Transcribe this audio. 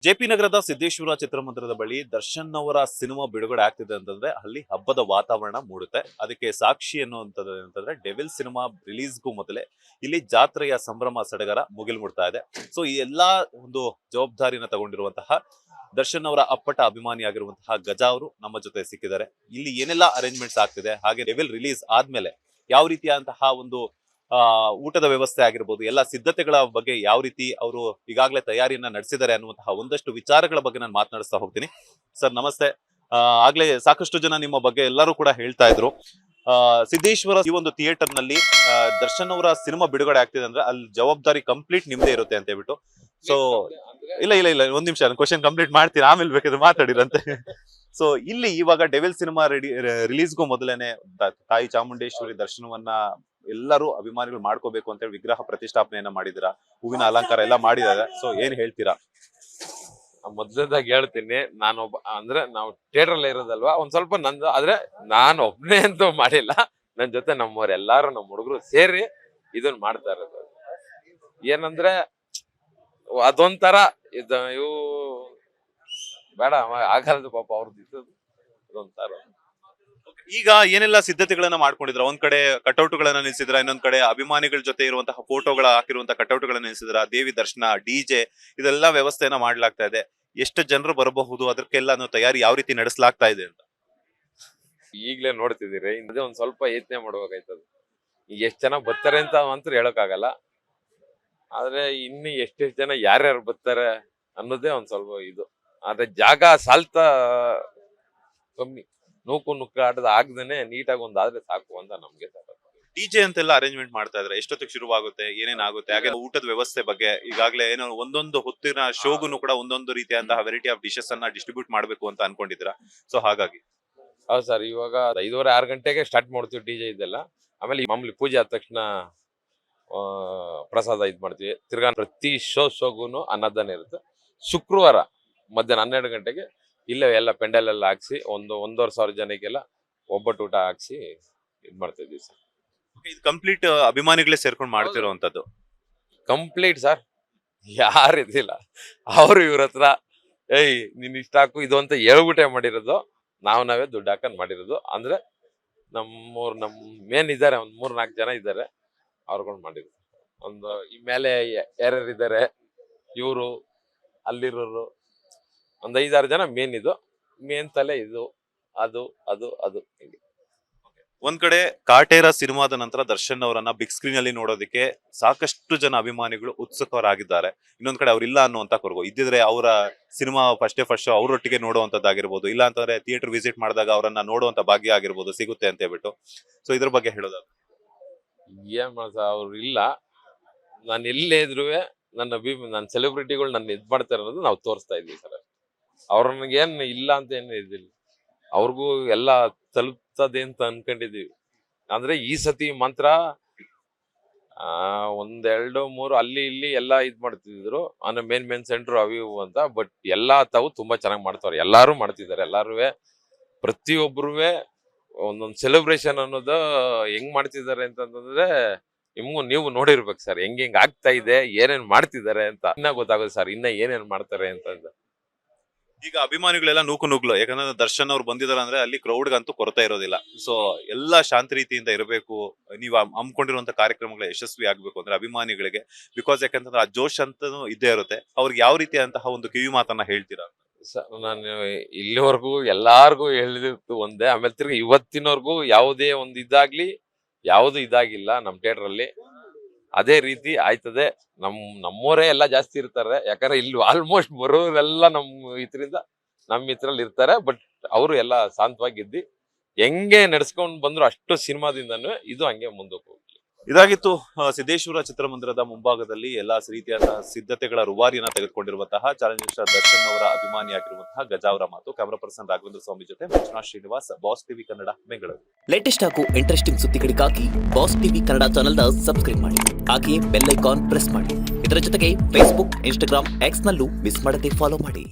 JP ನಗರದ ಸಿದ್ದೇಶ್ವರ ಚಿತ್ರಮಂದಿರದ ಬಳಿ ದರ್ಶನ್ ಅವರ ಸಿನಿಮಾ ಬಿಡುಗಡೆ ಆಗ್ತಿದೆ ಅಂತಂದ್ರೆ ಅಲ್ಲಿ ಹಬ್ಬದ ವಾತಾವರಣ ಮೂಡುತ್ತೆ. ಅದಕ್ಕೆ ಸಾಕ್ಷಿ ಅನ್ನುವಂಥದ್ದು ಏನಂತಂದ್ರೆ ಡೆವಿಲ್ ಸಿನಿಮಾ ರಿಲೀಸ್ಗೂ ಮೊದಲೇ ಇಲ್ಲಿ ಜಾತ್ರೆಯ ಸಂಭ್ರಮ ಸಡಗರ ಮುಗಿಲು ಮುಡ್ತಾ ಇದೆ. ಸೊ ಈ ಎಲ್ಲಾ ಒಂದು ಜವಾಬ್ದಾರಿನ ತಗೊಂಡಿರುವಂತಹ ದರ್ಶನ್ ಅವರ ಅಪ್ಪಟ ಅಭಿಮಾನಿಯಾಗಿರುವಂತಹ ಗಜಾ ಅವರು ನಮ್ಮ ಜೊತೆ ಸಿಕ್ಕಿದ್ದಾರೆ. ಇಲ್ಲಿ ಏನೆಲ್ಲ ಅರೇಂಜ್ಮೆಂಟ್ಸ್ ಆಗ್ತಿದೆ, ಹಾಗೆ ಡೆವಿಲ್ ರಿಲೀಸ್ ಆದ್ಮೇಲೆ ಯಾವ ರೀತಿಯಾದಂತಹ ಒಂದು ಊಟದ ವ್ಯವಸ್ಥೆ ಆಗಿರ್ಬೋದು, ಎಲ್ಲ ಸಿದ್ಧತೆಗಳ ಬಗ್ಗೆ ಯಾವ ರೀತಿ ಅವರು ಈಗಾಗಲೇ ತಯಾರಿಯನ್ನ ನಡೆಸಿದ್ದಾರೆ ಅನ್ನುವಂತಹ ಒಂದಷ್ಟು ವಿಚಾರಗಳ ಬಗ್ಗೆ ನಾನು ಮಾತನಾಡಿಸ್ತಾ ಹೋಗ್ತೀನಿ. ಸರ್ ನಮಸ್ತೆ. ಆಗ್ಲೇ ಸಾಕಷ್ಟು ಜನ ನಿಮ್ಮ ಬಗ್ಗೆ ಎಲ್ಲರೂ ಕೂಡ ಹೇಳ್ತಾ ಇದ್ರು. ಸಿದ್ದೇಶ್ವರ ಈ ಒಂದು ಥಿಯೇಟರ್ ನಲ್ಲಿ ದರ್ಶನ್ ಅವರ ಸಿನಿಮಾ ಬಿಡುಗಡೆ ಆಗ್ತಿದೆ ಅಂದ್ರೆ ಅಲ್ಲಿ ಜವಾಬ್ದಾರಿ ಕಂಪ್ಲೀಟ್ ನಿಮ್ದೇ ಇರುತ್ತೆ ಅಂತ ಹೇಳ್ಬಿಟ್ಟು. ಸೊ ಇಲ್ಲ ಇಲ್ಲ ಇಲ್ಲ ಒಂದ್ ನಿಮಿಷ, ಕ್ವಶನ್ ಕಂಪ್ಲೀಟ್ ಮಾಡ್ತೀನಿ, ಆಮೇಲೆ ಬೇಕಾದ್ರೆ ಮಾತಾಡಿರಂತೆ. ಸೊ ಇಲ್ಲಿ ಇವಾಗ ಡೆವಿಲ್ ಸಿನಿಮಾ ರಿಲೀಸ್ಗೂ ಮೊದಲೇನೆ ತಾಯಿ ಚಾಮುಂಡೇಶ್ವರಿ ದರ್ಶನವನ್ನ ಎಲ್ಲರೂ ಅಭಿಮಾನಿಗಳು ಮಾಡ್ಕೋಬೇಕು ಅಂತ ಹೇಳಿ ವಿಗ್ರಹ ಪ್ರತಿಷ್ಠಾಪನೆಯನ್ನ ಮಾಡಿದಿರಾ, ಹೂವಿನ ಅಲಂಕಾರ ಎಲ್ಲ ಮಾಡಿದ್ದಾರೆ. ಸೊ ಏನ್ ಹೇಳ್ತೀರಾ? ಮೊದಲದಾಗಿ ಹೇಳ್ತೀನಿ, ನಾನೊಬ್ಬ ಅಂದ್ರೆ ನಾವು ಥಿಯೇಟರ್ ಅಲ್ಲಿ ಇರೋದಲ್ವಾ, ಒಂದ್ ಸ್ವಲ್ಪ ನಂದು ಆದ್ರೆ ನಾನು ಒಬ್ನೇ ಅಂತೂ ಮಾಡಿಲ್ಲ. ನನ್ ಜೊತೆ ನಮ್ಮವ್ರು ಎಲ್ಲಾರು ನಮ್ಮ ಹುಡುಗರು ಸೇರಿ ಇದನ್ನ ಮಾಡ್ತಾ ಇರೋದು. ಏನಂದ್ರೆ ಅದೊಂಥರ ಇವು ಬೇಡ ಆಗಲ್ದು ಪಾಪ ಅವ್ರದ್ದು ಇದ್ದದ್ದು ಅದೊಂಥರ. ಈಗ ಏನೆಲ್ಲ ಸಿದ್ಧತೆಗಳನ್ನ ಮಾಡ್ಕೊಂಡಿದ್ರ? ಒಂದ್ ಕಡೆ ಕಟೌಟ್ಗಳನ್ನ ನಿಲ್ಸಿದ್ರ, ಇನ್ನೊಂದ್ ಕಡೆ ಅಭಿಮಾನಿಗಳ ಜೊತೆ ಇರುವಂತಹ ಫೋಟೋಗಳ ಹಾಕಿರುವಂತಹ ಕಟೌಟ್ಗಳನ್ನ ನಿಲ್ಸಿದ್ರ, ದೇವಿ ದರ್ಶನ, ಡಿಜೆ ಇದೆಲ್ಲ ವ್ಯವಸ್ಥೆಯನ್ನ ಮಾಡ್ಲಾಗ್ತಾ ಇದೆ. ಎಷ್ಟು ಜನರು ಬರಬಹುದು, ಅದಕ್ಕೆಲ್ಲ ತಯಾರಿ ಯಾವ ರೀತಿ ನಡೆಸಲಾಗ್ತಾ ಇದೆ ಅಂತ ಈಗ್ಲೇ ನೋಡ್ತಿದ್ದೀರಿ. ಅದೇ ಒಂದ್ ಸ್ವಲ್ಪ ಯೋಚನೆ ಮಾಡ್ಬೇಕಾಯ್ತದ. ಈಗ ಎಷ್ಟ್ ಜನ ಬರ್ತಾರೆ ಅಂತ ಅಂತೂ ಹೇಳಕ್ ಆಗಲ್ಲ, ಆದ್ರೆ ಇನ್ನು ಎಷ್ಟೆಷ್ಟು ಜನ ಯಾರ್ಯಾರು ಬರ್ತಾರೆ ಅನ್ನೋದೇ ಒಂದ್ ಸ್ವಲ್ಪ ಇದು. ಆದ್ರೆ ಜಾಗ ಸಾಲ್ತಾ ಕಮ್ಮಿ, ನುಕ್ಕಾಟದ ಆಗದೇನೆ ನೀಟಾಗಿ ಒಂದಾದ್ರೆ ಸಾಕು ಅಂತ ನಮ್ಗೆ. ಡಿಜೆ ಅಂತೆಲ್ಲ ಅರೇಂಜ್ಮೆಂಟ್ ಮಾಡ್ತಾ ಇದ್ರೆ ಎಷ್ಟೊತ್ತಿಗೆ ಶುರುವಾಗುತ್ತೆ, ಏನೇನಾಗುತ್ತೆ, ಹಾಗೆ ಊಟದ ವ್ಯವಸ್ಥೆ ಬಗ್ಗೆ ಈಗಾಗಲೇ ಏನೋ ಒಂದೊಂದು ಹೊತ್ತಿನ ಶೋಗುನು ಕೂಡ ಒಂದೊಂದು ರೀತಿಯಾದಂತಹ ವೆರೈಟಿ ಆಫ್ ಡಿಶಸ್ ಅನ್ನ ಡಿಸ್ಟ್ರಿಬ್ಯೂಟ್ ಮಾಡ್ಬೇಕು ಅಂತ ಅನ್ಕೊಂಡಿದ್ರ? ಸೊ ಹಾಗಾಗಿ ಹೌದು ಸರ್, ಇವಾಗ 5:30-6 ಗಂಟೆಗೆ ಸ್ಟಾರ್ಟ್ ಮಾಡ್ತೀವಿ ಡಿಜೆ ಇದೆಲ್ಲ. ಆಮೇಲೆ ಮಾಮೂಲಿ ಪೂಜೆ ಆದ ತಕ್ಷಣ ಪ್ರಸಾದ ಇದ್ ಮಾಡ್ತೀವಿ. ತಿರ್ಗಾ ಪ್ರತಿ ಶೋಗುನು ಅನ್ನದಾನ ಇರುತ್ತೆ. ಶುಕ್ರವಾರ ಮಧ್ಯಾಹ್ನ 12 ಗಂಟೆಗೆ ಇಲ್ಲೇ ಎಲ್ಲ ಪೆಂಡಲ್ ಎಲ್ಲ ಹಾಕ್ಸಿ 1,500 ಜನಕ್ಕೆಲ್ಲ ಒಬ್ಬಟ್ಟು ಊಟ ಹಾಕ್ಸಿ ಇದ್ ಮಾಡ್ತಾ ಇದೀವಿ ಸರ್. ಇದು ಕಂಪ್ಲೀಟ್ ಅಭಿಮಾನಿಗಳೇ ಸೇರ್ಕೊಂಡು ಮಾಡ್ತಿರೋಂಥದ್ದು? ಕಂಪ್ಲೀಟ್ ಸರ್, ಯಾರು ಇದಿಲ್ಲ. ಅವ್ರು ಇವ್ರ ಹತ್ರ ಏಯ್ ನೀನ್ ಇಷ್ಟ ಹಾಕು ಇದು ಅಂತ ಹೇಳ್ಬಿಟ್ಟೆ ಮಾಡಿರೋದು. ನಾವೇ ದುಡ್ಡು ಹಾಕೊಂಡ್ ಮಾಡಿರೋದು. ಅಂದ್ರೆ ನಮ್ ಮೇನ್ ಇದಾರೆ, ಒಂದ್ 3-4 ಜನ ಇದ್ದಾರೆ, ಅವ್ರುಗಳು ಮಾಡಿರೋದು. ಒಂದು ಈ ಮೇಲೆ ಯಾರ್ಯಾರು ಇದ್ದಾರೆ ಇವ್ರು ಅಲ್ಲಿರೋರು ಒಂದ್ 5-6 ಜನ ಮೇನ್. ಇದು ಮೇನ್ ತಲೆ ಇದು ಅದು ಅದು ಅದು ಹೀಗೆ. ಒಂದ್ ಕಡೆ ಕಾಟೇರ ಸಿನಿಮಾದ ನಂತರ ದರ್ಶನ್ ಅವರನ್ನ ಬಿಗ್ ಸ್ಕ್ರೀನ್ ಅಲ್ಲಿ ನೋಡೋದಕ್ಕೆ ಸಾಕಷ್ಟು ಜನ ಅಭಿಮಾನಿಗಳು ಉತ್ಸುಕರಾಗಿದ್ದಾರೆ. ಇನ್ನೊಂದ್ ಕಡೆ ಅವ್ರಿಲ್ಲ ಅನ್ನುವಂತ ಕೊರಗು ಇದ್ದಿದ್ರೆ ಅವರ ಸಿನಿಮಾ ಫಸ್ಟ್ ಶೋ ಅವರೊಟ್ಟಿಗೆ ನೋಡುವಂತದ್ದಾಗಿರ್ಬೋದು, ಇಲ್ಲ ಅಂತಂದ್ರೆ ಥಿಯೇಟರ್ ವಿಸಿಟ್ ಮಾಡಿದಾಗ ಅವರನ್ನ ನೋಡುವಂತ ಭಾಗ್ಯ ಆಗಿರ್ಬೋದು ಸಿಗುತ್ತೆ ಅಂತ ಹೇಳ್ಬಿಟ್ಟು. ಸೊ ಇದ್ರ ಬಗ್ಗೆ ಹೇಳೋದಾದ್ರೆ ಏನ್ ಮಾಡ್ಸ, ಅವ್ರು ಇಲ್ಲ. ನಾನು ಎಲ್ಲೇ ಇದ್ರು ನನ್ನ ಸೆಲೆಬ್ರಿಟಿಗಳು ನನ್ನ ಇದ್ ಮಾಡ್ತಾ ಇರೋದು ನಾವು ತೋರಿಸ್ತಾ ಇದ್ವಿ ಸರ್. ಅವ್ರನ್ಗೇನ್ ಇಲ್ಲ ಅಂತ ಏನು ಇದಿಲ್ಲ, ಅವ್ರಿಗೂ ಎಲ್ಲ ತಲುಪ್ತದೆ ಅಂತ ಅನ್ಕೊಂಡಿದೀವಿ. ಅಂದ್ರೆ ಈ ಸತಿ ಮಾತ್ರ 1-2-3 ಅಲ್ಲಿ ಇಲ್ಲಿ ಎಲ್ಲಾ ಇದ್ ಮಾಡ್ತಿದ್ರು, ಅಂದ್ರೆ ಮೇನ್ ಸೆಂಟ್ರು ಅವು ಇವು ಅಂತ. ಬಟ್ ಎಲ್ಲಾ ತಾವು ತುಂಬಾ ಚೆನ್ನಾಗಿ ಮಾಡ್ತಾವ್ರೆ, ಎಲ್ಲಾರು ಮಾಡ್ತಿದ್ದಾರೆ. ಎಲ್ಲಾರು ಪ್ರತಿಯೊಬ್ರು ಒಂದೊಂದ್ ಸೆಲೆಬ್ರೇಷನ್ ಅನ್ನೋದು ಹೆಂಗ್ ಮಾಡ್ತಿದ್ದಾರೆ ಅಂತಂದ್ರೆ ನೀವು ನೋಡಿರ್ಬೇಕು ಸರ್, ಹೆಂಗ್ ಆಗ್ತಾ ಇದೆ, ಏನೇನ್ ಮಾಡ್ತಿದ್ದಾರೆ ಅಂತ ಇನ್ನ ಗೊತ್ತಾಗುತ್ತೆ ಸರ್, ಇನ್ನ ಏನೇನ್ ಮಾಡ್ತಾರೆ ಅಂತ. ಈಗ ಅಭಿಮಾನಿಗಳೆಲ್ಲ ನುಗ್ಲು, ಯಾಕಂದ್ರೆ ದರ್ಶನ್ ಅವ್ರು ಬಂದಿದಾರೆ ಅಂದ್ರೆ ಅಲ್ಲಿ ಕ್ರೌಡ್ಗಂತೂ ಕೊರತೆ ಇರೋದಿಲ್ಲ. ಸೊ ಎಲ್ಲಾ ಶಾಂತಿ ರೀತಿಯಿಂದ ಇರಬೇಕು, ನೀವು ಹಮ್ಮಿಕೊಂಡಿರುವಂತ ಕಾರ್ಯಕ್ರಮಗಳ ಯಶಸ್ವಿ ಆಗ್ಬೇಕು ಅಂದ್ರೆ ಅಭಿಮಾನಿಗಳಿಗೆ. ಬಿಕಾಸ್ ಯಾಕಂತಂದ್ರೆ ಆ ಜೋಶ್ ಅಂತಾನು ಇದ್ದೇ ಇರುತ್ತೆ. ಅವ್ರಿಗೆ ಯಾವ ರೀತಿಯಾದಂತಹ ಒಂದು ಕಿವಿ ಮಾತನ್ನ ಹೇಳ್ತೀರಾ? ನಾನು ಇಲ್ಲಿವರೆಗೂ ಎಲ್ಲಾರ್ಗು ಹೇಳಿದ್ದು ಒಂದೇ. ಆಮೇಲೆ ತಿರ್ಗಿ ಇವತ್ತಿನವರೆಗೂ ಯಾವುದೇ ಒಂದು ಇದಾಗ್ಲಿ ಯಾವುದು ಇದಾಗಿಲ್ಲ ನಮ್ ಥಿಯೇಟರ್ ಅಲ್ಲಿ. ಅದೇ ರೀತಿ ಆಯ್ತದೆ. ನಮ್ಮವರೇ ಎಲ್ಲ ಜಾಸ್ತಿ ಇರ್ತಾರೆ, ಯಾಕಂದ್ರೆ ಇಲ್ಲಿ ಆಲ್ಮೋಸ್ಟ್ ಬರೋರೆಲ್ಲ ನಮ್ಮ ಇದ್ರಲ್ಲಿ ಇರ್ತಾರೆ. ಬಟ್ ಅವರು ಎಲ್ಲ ಶಾಂತವಾಗಿದ್ದಿ ಹೆಂಗೆ ನಡ್ಸ್ಕೊಂಡ್ ಬಂದ್ರು ಅಷ್ಟು ಸಿನಿಮಾದಿಂದನೂ ಇದು ಹಂಗೆ ಮುಂದಕ್ಕೆ ಹೋಗ್ಲಿ. ಇದಾಗಿತ್ತು ಸಿದ್ದೇಶ್ವರ ಚಿತ್ರಮಂದಿರದ ಮುಂಭಾಗದಲ್ಲಿ ಎಲ್ಲಾ ರೀತಿಯಾದ ಸಿದ್ಧತೆಗಳ ರುವಾರಿಯನ್ನ ತೆಗೆದುಕೊಂಡಿರುವಂತಹ ಚಾಲೆಂಜ್ ದರ್ಶನ್ ಅವರ ಅಭಿಮಾನಿಯಾಗಿರುವಂತಹ ಗಜಾ ಅವರ ಮಾತು. ಕ್ಯಾಮರಾ ಪರ್ಸನ್ ರಾಘವೇಂದ್ರ ಸ್ವಾಮಿ ಜೊತೆ Manjunath Srinivas, boss TV Kannada, Bengaluru. Latest ಹಾಗೂ ಇಂಟ್ರೆಸ್ಟಿಂಗ್ ಸುದ್ದಿಗಳಿಗಾಗಿ ಬಾಸ್ ಟಿವಿ ಕನ್ನಡ ಚಾನೆಲ್ನ ಸಬ್ಸ್ಕ್ರೈಬ್ ಮಾಡಿ, ಹಾಗೆಯೇ ಬೆಲ್ ಐಕಾನ್ ಪ್ರೆಸ್ ಮಾಡಿ. ಇದರ ಜೊತೆಗೆ ಫೇಸ್ಬುಕ್, ಇನ್ಸ್ಟಾಗ್ರಾಮ್, ಎಕ್ಸ್ ನಲ್ಲೂ ಮಿಸ್ ಮಾಡದೆ ಫಾಲೋ ಮಾಡಿ.